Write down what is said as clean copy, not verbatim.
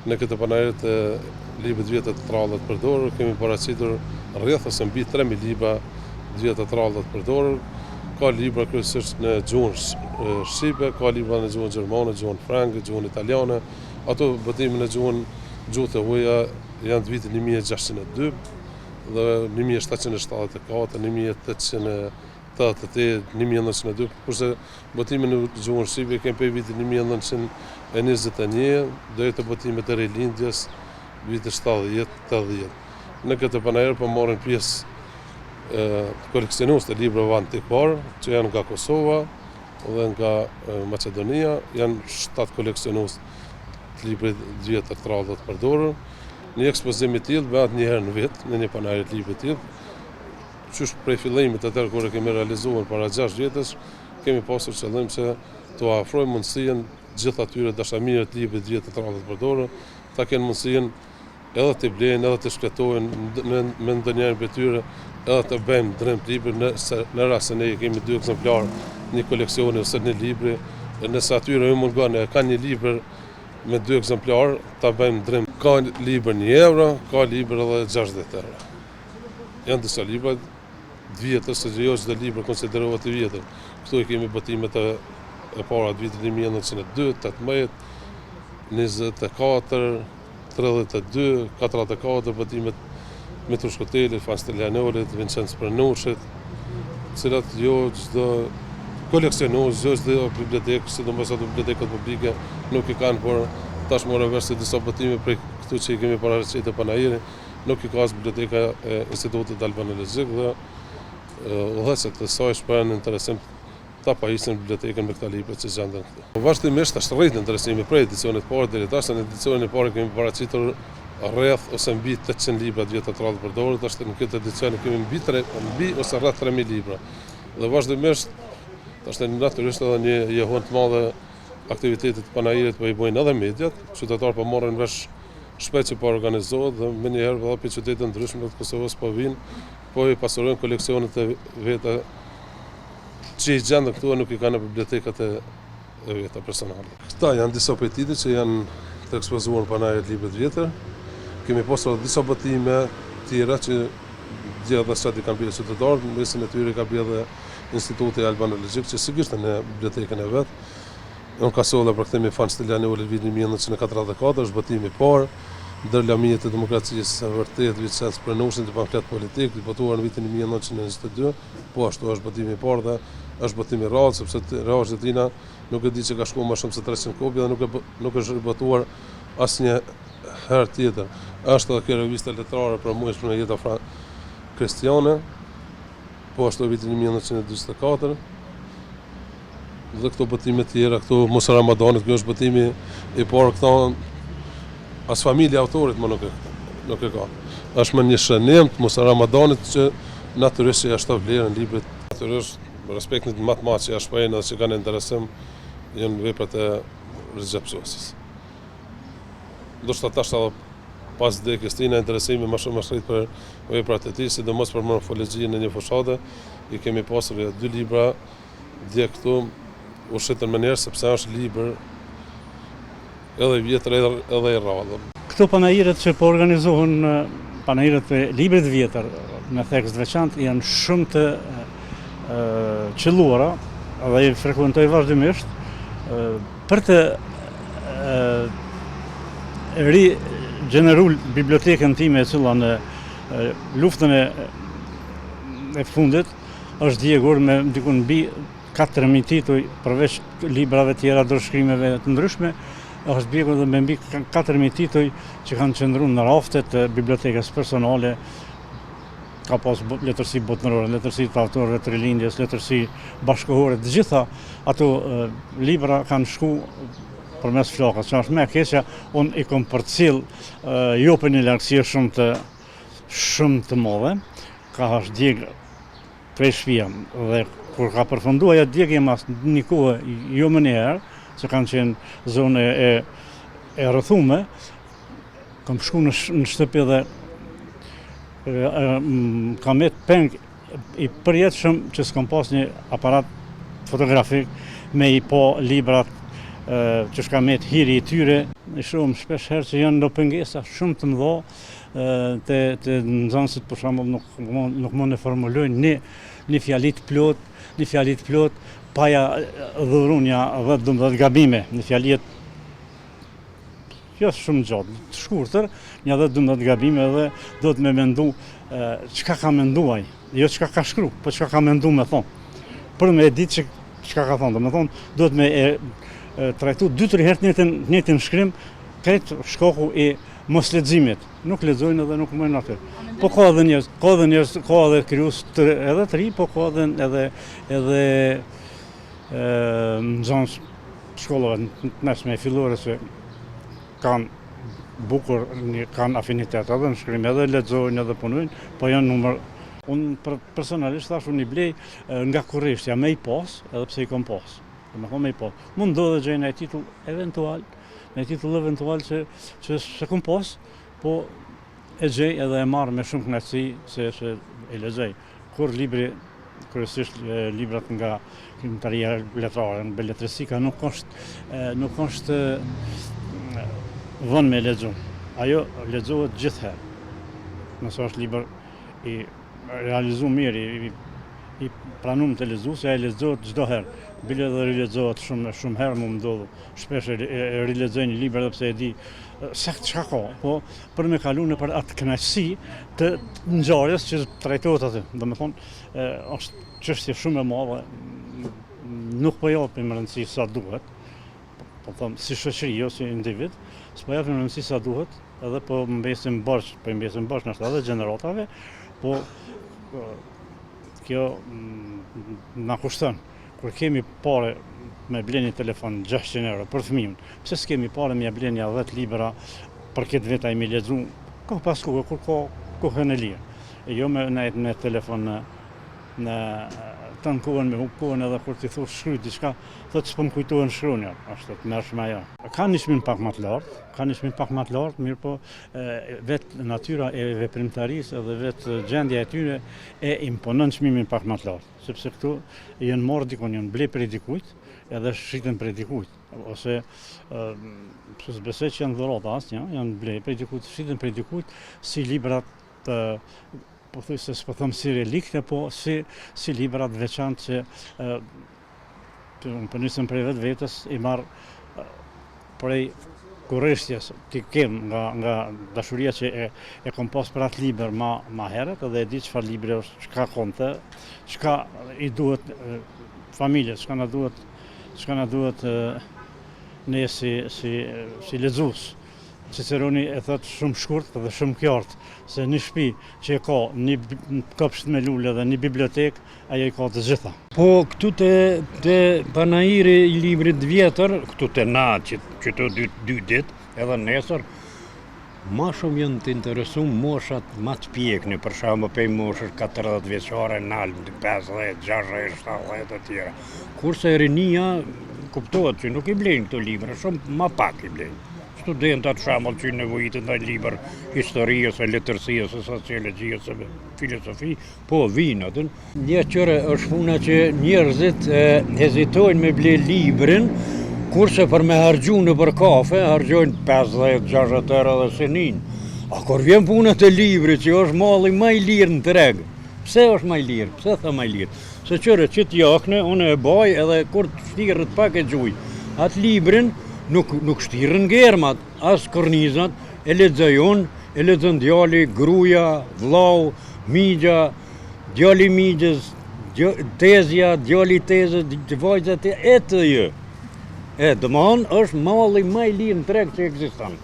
Në këtë panair të librit vjetër të trallët për dorë, kemi paraqitur rreth ose mbi 3000 libra vjetër të trallët për dorë. Ka libra kryesisht në gjuhën shqipe, ka libra në gjuhën gjermane, gjuhën frangë, gjuhën italiane. Ato botime në gjuhë të huaja janë të vitit 1602 dhe 1774, 1888, 1902, kurse botime në gjuhën shqipe kemi për vitin 1921 deri te botimet e rilindjes vitit 70-80. Në këtë panair po marrin pjesë koleksionistë të librave antikvar që janë nga Kosova dhe nga Maqedonia, janë 7 koleksionistë të librit vjetër trallët për dorë. Një ekspozim i tillë bëhet një herë në vit në një panair të librit të tillë. Qysh prej fillimit të tërë kur e kemi realizuar para 6 vjetësh, kemi pasur qëllim që të afrojmë mundësinë gjithë atyre dashamirëve të librit vjetër trallët për dorë, ta kenë mundësinë edhe të blejnë, edhe të shkletojnë me ndonjërin prej tyre, edhe të bëjmë drim të librit në rast se ne kemi 2 ekzemplar një koleksioni ose një libri, nëse atyre ju mungon e kanë një libër me 2 ekzemplar, ta bëjmë drim. Ka libër 1 euro, ka libër edhe 60 euro. Janë disa libra të vjetër, se jo çdo libër konsiderohet i vjetër. Këtu i kemi botimet e para të vitit 1902, 18, 24, 32, 44, botimet Mitru Shkotelit, Fan Stelianolit, Vincenz Pranushit, cilat jo çdo koleksionues, çdo bibliotekë, sidomos ato bibliotekat publike nuk i kanë, por tashmë vesh se disa botime prej këtu që i kemi paraqitur të panairin, nuk i ka as biblioteka e Institutit Albanologjik dhe udhëheqësit të saj shprehen interesim ta pajisin bibliotekën me këta libra që gjenden këtu. Vazhdimisht është rrit interesimi prej edicionit parë deri tash. Në edicionin e parë kemi paraqitur rreth ose mbi 800 libra vjetër trallë për dorë, tash në këtë edicion kemi mbi ose rreth 3000 libra. Dhe vazhdimisht tash natyrisht edhe një jehon të madhe aktivitetit panairit po i bojnë edhe mediat, qytetarë po marrin vesh shpejt që po organizohet dhe më njëherë edhe për qytete ndryshme të Kosovës po vinë, po i pasurojnë koleksionet e veta që i gjendën këtu nuk i kanë në bibliotekat e veta personale. Këta janë disa prej titujve që janë të ekspozuar në panair librit vjetër. Kemi pasur disa botime tjera që gjithë dhe sot i kanë bërë qytetarët, mesin e tyre ka bërë dhe Instituti Albanologjik që sigurisht në bibliotekën e vet. Unë ka solla për kthimi Fan Stelianolit vitin 1944, është botimi i parë. Ndërlamjet e demokracisë së vërtet Vincenz Pranushit të pamflet politik, i botuar në vitin 1922, po ashtu është botimi i parë dhe është botimi i rrallë, sepse rrallë tina nuk e di që ka shkuar më shumë se 300 kopje dhe nuk është botuar asnjë herë tjetër. Është edhe kjo revista letrare për muajshme në jeta kristiane, po ashtu vitin 1944. Dhe këto botime tjera, këto Musa Ramadanit, kjo është botimi i parë këto as familja autorit më nuk e ka. Është më një shënim të Musa Ramadanit që natyrisht që jashtë vlerën librit. Natyrisht respektit më të madh që jashtë shprehen edhe që kanë interesim janë veprat e rrezikshmësisë. Ndoshta tash edhe pas vdekjes tina interesimi më shumë është për veprat e tij, sidomos për morfologjinë e një fushate. I kemi pasur 2 libra dje këtu u shitën më njerë sepse është libër edhe i vjetër edhe i rrallë. Këto panairet që po organizohen, panairet e librit vjetër me tekst veçantë janë shumë të qelluara dhe i frekuentoj vazhdimisht për të rigjeneruar bibliotekën time e cila në luftën e fundit është djegur me dikun mbi 4000 tituj, përveç librave tjera, dorëshkrimeve të ndryshme, është bjegur dhe me mbi 4000 tituj që kanë qëndruar në raftet e bibliotekës personale. Ka pas letërsi botnërore, letërsi të autorëve të rilindjes, letërsi bashkëkohore, të gjitha ato libra kanë shku përmes flakës, që është më e keqja, unë i kom përcjell jo për një largësi shumë të madhe, ka është djeg prej shtëpia dhe kur ka përfunduar ajo djegje mas një kohë jo më njëherë, që kanë qenë zone e rrëthume, kam shku në shtëpi dhe kam jetë peng i përjetshëm që s'kam pas një aparat fotografik me i po librat që shka me të hiri i tyre. Shumë shpesh herë që janë në pengesa shumë të mëdha të nxënësit për shembull nuk mund të formulojnë një fjalit plot, paja dhurunja 10-12 gabime, një fjalit jo shumë gjatë, të shkurtër, një 10-12 gabime dhe do të me mendu çka ka menduaj, jo çka ka shkru, po çka ka mendu me thonë. Për me e ditë çka ka thonë, do me thonë, do të me trajtu 2-3 herë njëtin shkrim, kretë shkoku i mos leximit. Nuk lexojnë edhe nuk mojnë atë. Po ka edhe njerëz, ka edhe krijues edhe të ri, po ka edhe nxënës shkollave të mesme fillore se kanë bukur, kanë afinitet edhe në shkrim, edhe lexojnë edhe punojnë, po janë numër. Unë personalisht thash unë i blej nga kurrishtja me i pas, edhe pse i kom pas. Me i pas. Mund ndodhe gjej në titull eventual, që se kom pas, po e gjej edhe e marrë me shumë kënaqësi se e lexoj. Kur libri, kryesisht librat nga krimtaria letrare, në beletristika nuk është vënë me lexu. Ajo lexohet gjithherë. Nëse është libër i realizu mirë, i pranum të lexuesi, ai lexohet çdo herë. Bile dhe rilexohet shumë herë më ndodhu. Shpesh e rilexoj një libër edhe pse e di sakt çka ka, po për me kalu në për atë kënaqësi të ngjarjes që trajtohet aty. Domethënë është çështje shumë e madhe, nuk po japim rëndësi sa duhet. Po them si shoqëri, jo si individ, s'po japim rëndësi sa duhet, edhe po mbesim bashkë në edhe gjeneratave, po kjo na kushton. Kur kemi pare me bleni telefon 600 euro për fëmijën, pse s'kemi pare me bleni 10 libra për këtë vit ai me lexu, ka pas kohë kur ka kohën e lirë. E jo me telefon në tan kohën me kohën edhe kur ti thosh shkruaj diçka, thotë s'po më kujtohen shkruanja, ashtu të mërshme ajo. Ka një çmim pak më të lartë, mirë po vetë natyra e veprimtarisë edhe vetë gjendja e tyre e imponon çmimin pak më të lartë. Sepse këtu janë marrë dikon, janë ble prej dikujt, edhe shiten prej dikujt. Ose, se s'besoj që janë dhurata asnjë, janë ble prej dikujt, shiten prej dikujt, si librat, po thuj se s'po them si relikte, po si librat veçantë që unë po nisem prej vetës, i marr prej kurrishtjes, ti kem nga dashuria që e kom pas për atë libër ma herët, edhe e di çfarë libri është, çka konte, çka i duhet familjes, çka na duhet ne si lexues. Ciceroni e thot shumë shkurt dhe shumë qartë se një shtëpi që e ka një kopsht me lule dhe një bibliotek, ajo i ka të gjitha. Po këtu te panajiri i librit vjetër, këtu te na që të dy ditë, edhe nesër, ma shumë janë të interesum moshat ma të pjekni, për shembull pej moshës 40 vjeçare në altë, 50, 60, 70 e tjera. Kurse rinia kuptohet që nuk i blejnë këto libra, shumë ma pak i blejnë. Studentat shembull që nevojitet ndaj libër historisë, letërsisë, sociologjisë, filozofi, po vinë atë. Një qëre është puna që njerëzit hezitojnë me ble librin, kurse për me hargju në për kafe, hargjojnë 50-60 euro dhe senin. A kur vjen puna të librit që është malli më i lirë në treg, pse është më i lirë? Pse tha më i lirë? Se qëre që t'jakne, unë e baj edhe kur të shtirët pak e gjuj. Atë librin nuk shtirën germat, as kornizat, e lexojon, e lexon djali, gruaja, vllau, migja, djali migjes, tezja, djali tezës, vajzat e të jë. Domthon është malli më i lirë në treg që ekziston.